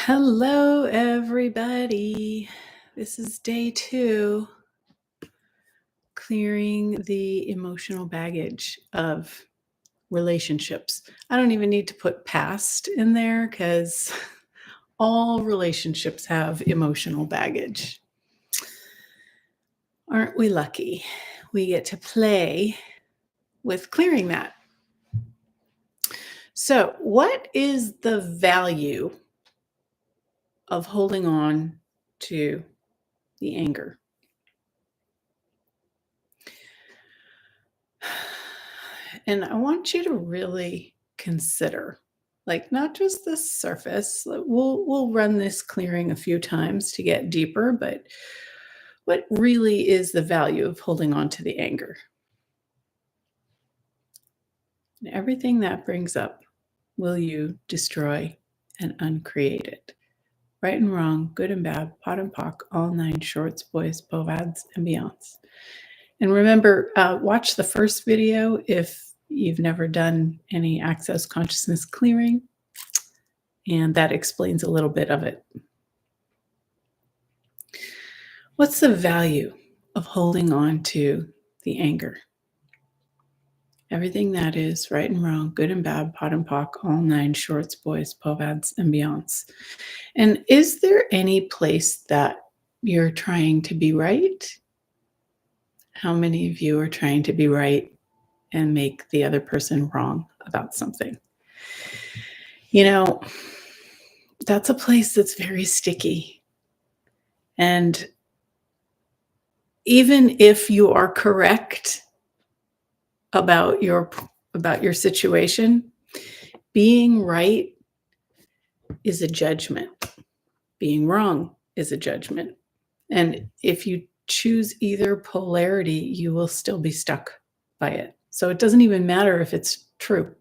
Hello, everybody. This is day 2, clearing the emotional baggage of relationships. I don't even need to put past in there because all relationships have emotional baggage. Aren't we lucky? We get to play with clearing that. So, what is the value of holding on to the anger? And I want you to really consider, like, not just the surface. We'll run this clearing a few times to get deeper, but what really is the value of holding on to the anger? And everything that brings up, will you destroy and uncreate it? Right and wrong, good and bad, pot and pock, all 9 shorts, boys, bovads, and beyonds. And remember, watch the first video if you've never done any access consciousness clearing, and that explains a little bit of it. What's the value of holding on to the anger? Everything that is right and wrong, good and bad, pot and pock, all 9 shorts, boys, povads, and beyonds. And is there any place that you're trying to be right? How many of you are trying to be right and make the other person wrong about something? You know, that's a place that's very sticky. And even if you are correct about your situation, being right is a judgment. Being wrong is a judgment. And if you choose either polarity, you will still be stuck by it. So it doesn't even matter if it's true.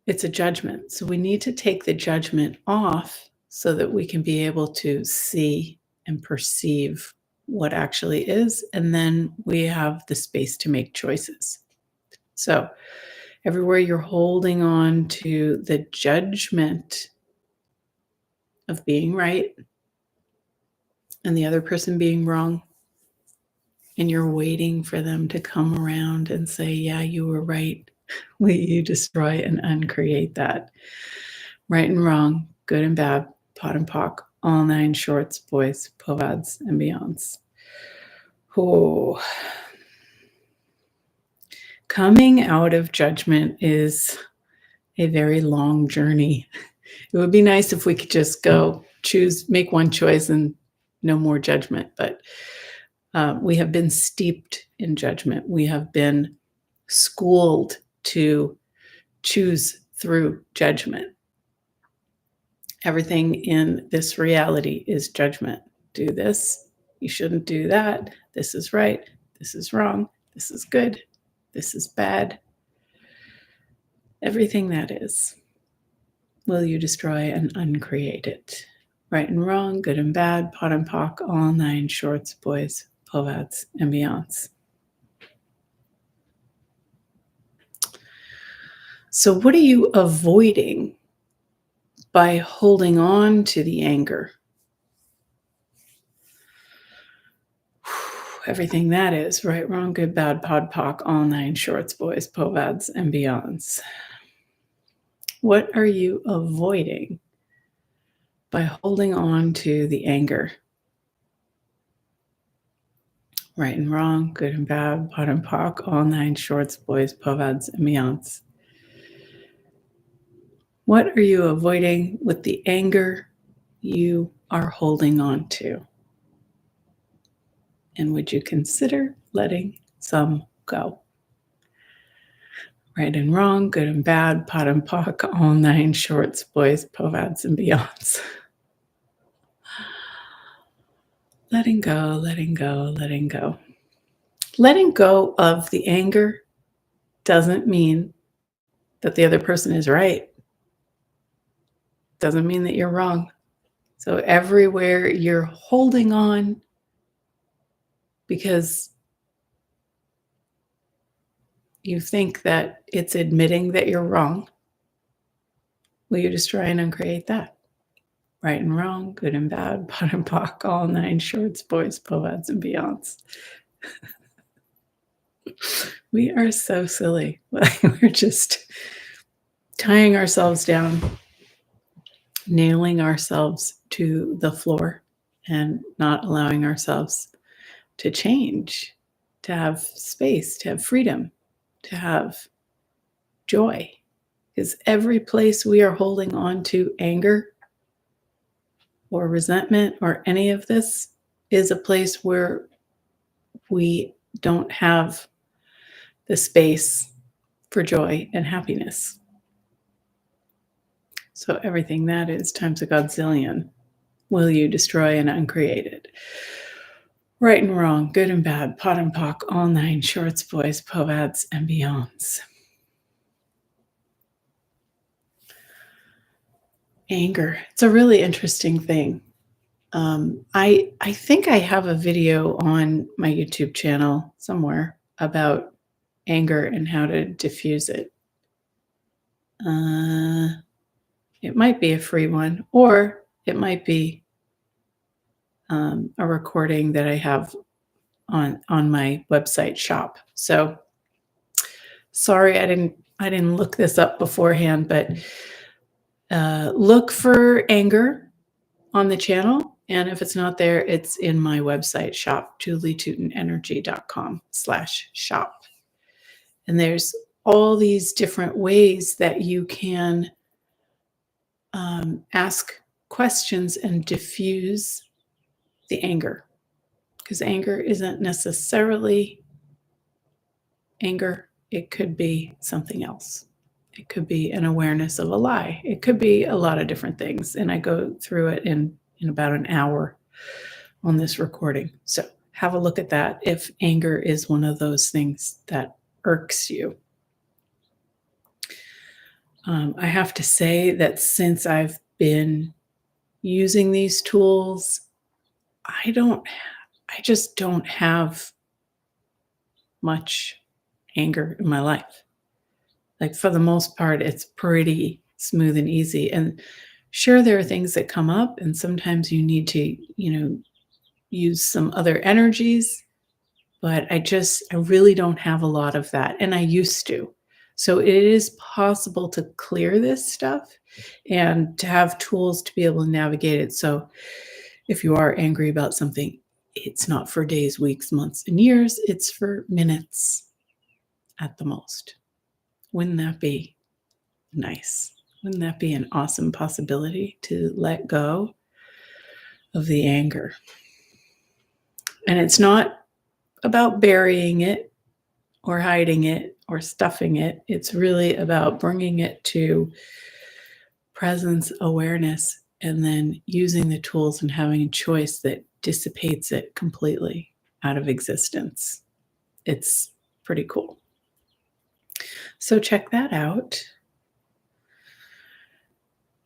It's a judgment. So we need to take the judgment off so that we can be able to see and perceive what actually is. And then we have the space to make choices. So everywhere you're holding on to the judgment of being right and the other person being wrong, and you're waiting for them to come around and say, yeah, you were right, will you destroy and uncreate that? Right and wrong, good and bad, pot and pock, all 9 shorts, boys, povads, and beyonds. Oh. Coming out of judgment is a very long journey. It would be nice if we could just go make one choice and no more judgment. But we have been steeped in judgment. We have been schooled to choose through judgment. Everything in this reality is judgment. Do this, you shouldn't do that. This is right, this is wrong, this is good, this is bad. Everything that is, will you destroy and uncreate it? Right and wrong, good and bad, pot and pock, all 9 shorts, boys, povads, and beyonds. So what are you avoiding by holding on to the anger? Everything that is, right, wrong, good, bad, pod, pock, all 9 shorts, boys, povads, and beyonds. What are you avoiding by holding on to the anger? Right and wrong, good and bad, pot and pock, all 9 shorts, boys, povads, and beyonds. What are you avoiding with the anger you are holding on to? And would you consider letting some go? Right and wrong, good and bad, pot and pock, all 9 shorts, boys, povads, and beyonds. Letting go, letting go, letting go. Letting go of the anger doesn't mean that the other person is right. Doesn't mean that you're wrong. So everywhere you're holding on because you think that it's admitting that you're wrong, will you destroy and uncreate that? Right and wrong, good and bad, pot and pock, all nine shorts, boys, poets, and beyonds. We are so silly. We're just tying ourselves down, nailing ourselves to the floor, and not allowing ourselves to change, to have space, to have freedom, to have joy. Because every place we are holding on to anger or resentment or any of this is a place where we don't have the space for joy and happiness. So everything that is times a godzillion will you destroy and uncreate it. Right and wrong, good and bad, pot and pock, all nine shorts, boys, poads, and beyonds. Anger. It's a really interesting thing. I think I have a video on my YouTube channel somewhere about anger and how to diffuse it. It might be a free one, or it might be a recording that I have on my website shop. So sorry, I didn't look this up beforehand, but look for anger on the channel. And if it's not there, it's in my website shop, julietootenenergy.com/shop. And there's all these different ways that you can ask questions and diffuse the anger. Because anger isn't necessarily anger. It could be something else. It could be an awareness of a lie. It could be a lot of different things. And I go through it in about an hour on this recording. So have a look at that if anger is one of those things that irks you. I have to say that since I've been using these tools, I just don't have much anger in my life. Like for the most part, it's pretty smooth and easy. And sure, there are things that come up, and sometimes you need to, use some other energies, but I really don't have a lot of that. And I used to. So it is possible to clear this stuff and to have tools to be able to navigate it. So if you are angry about something, it's not for days, weeks, months, and years. It's for minutes at the most. Wouldn't that be nice? Wouldn't that be an awesome possibility to let go of the anger? And it's not about burying it or hiding it or stuffing it. It's really about bringing it to presence, awareness, and then using the tools and having a choice that dissipates it completely out of existence. It's pretty cool. So check that out.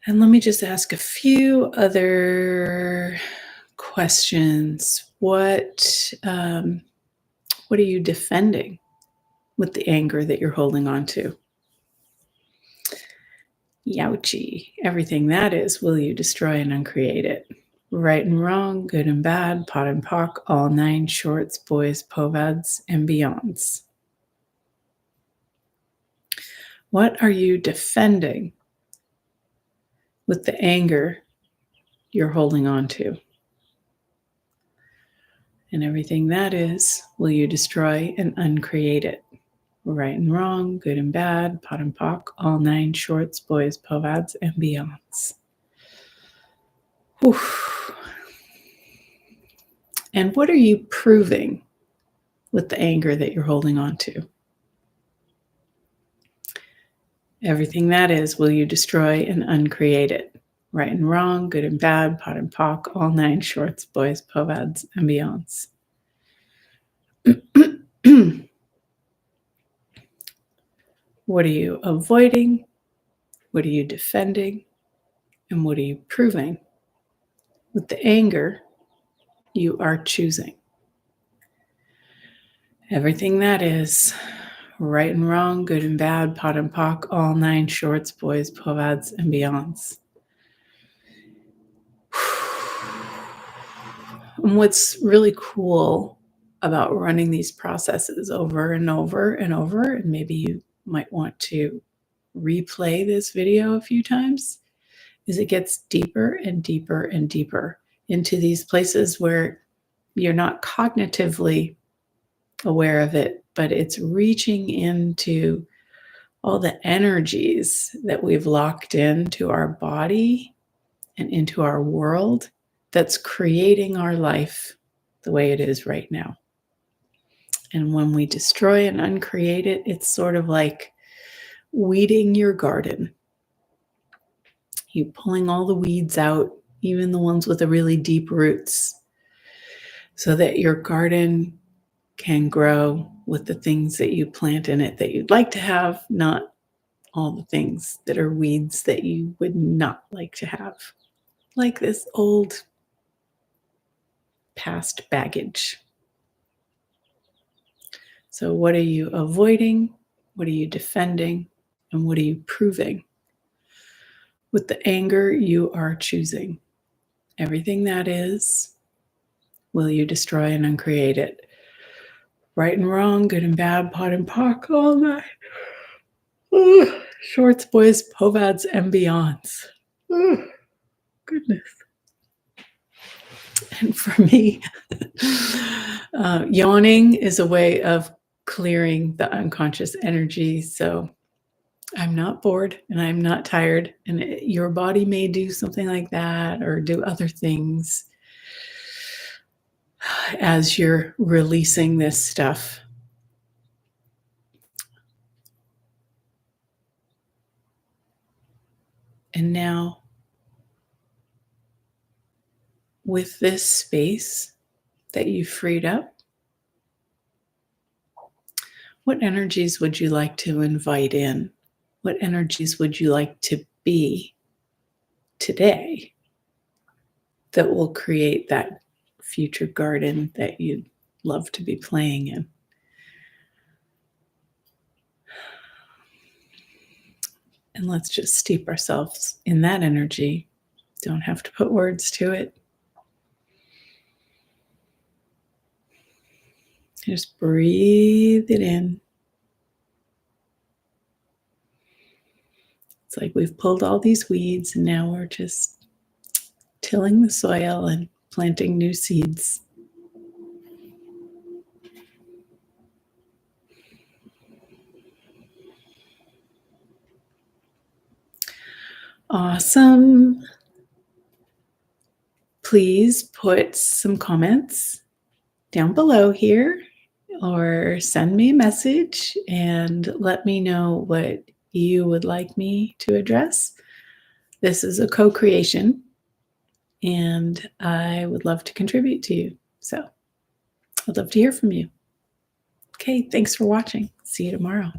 And let me just ask a few other questions. What are you defending with the anger that you're holding on to? Youchie. Everything that is, will you destroy and uncreate it? Right and wrong, good and bad, pot and pock, all nine shorts, boys, povads, and beyonds. What are you defending with the anger you're holding on to? And everything that is, will you destroy and uncreate it? Right and wrong, good and bad, pot and pock, all nine shorts, boys, povads, and beyonds. Whew. And what are you proving with the anger that you're holding on to? Everything that is, will you destroy and uncreate it? Right and wrong, good and bad, pot and pock, all nine shorts, boys, povads, and beyonds. What are you avoiding? What are you defending? And what are you proving with the anger you are choosing? Everything that is, right and wrong, good and bad, pot and pock, all nine shorts, boys, povads, and beyonds. And what's really cool about running these processes over and over and over, and maybe you might want to replay this video a few times, is it gets deeper and deeper and deeper into these places where you're not cognitively aware of it, but it's reaching into all the energies that we've locked into our body and into our world that's creating our life the way it is right now. And when we destroy and uncreate it, it's sort of like weeding your garden. You're pulling all the weeds out, even the ones with the really deep roots, so that your garden can grow with the things that you plant in it that you'd like to have, not all the things that are weeds that you would not like to have, like this old past baggage. So what are you avoiding? What are you defending? And what are you proving? With the anger, you are choosing. Everything that is, will you destroy and uncreate it? Right and wrong, good and bad, pot and pock, all that. Shorts, boys, povads, and beyonds. Goodness. And for me, yawning is a way of clearing the unconscious energy. So I'm not bored and I'm not tired. And your body may do something like that or do other things as you're releasing this stuff. And now, with this space that you freed up, what energies would you like to invite in? What energies would you like to be today that will create that future garden that you'd love to be playing in? And let's just steep ourselves in that energy. Don't have to put words to it. Just breathe it in. It's like we've pulled all these weeds and now we're just tilling the soil and planting new seeds. Awesome. Please put some comments down below here or send me a message and let me know what you would like me to address. This is a co-creation and I would love to contribute to you. So I'd love to hear from you. Okay, thanks for watching. See you tomorrow.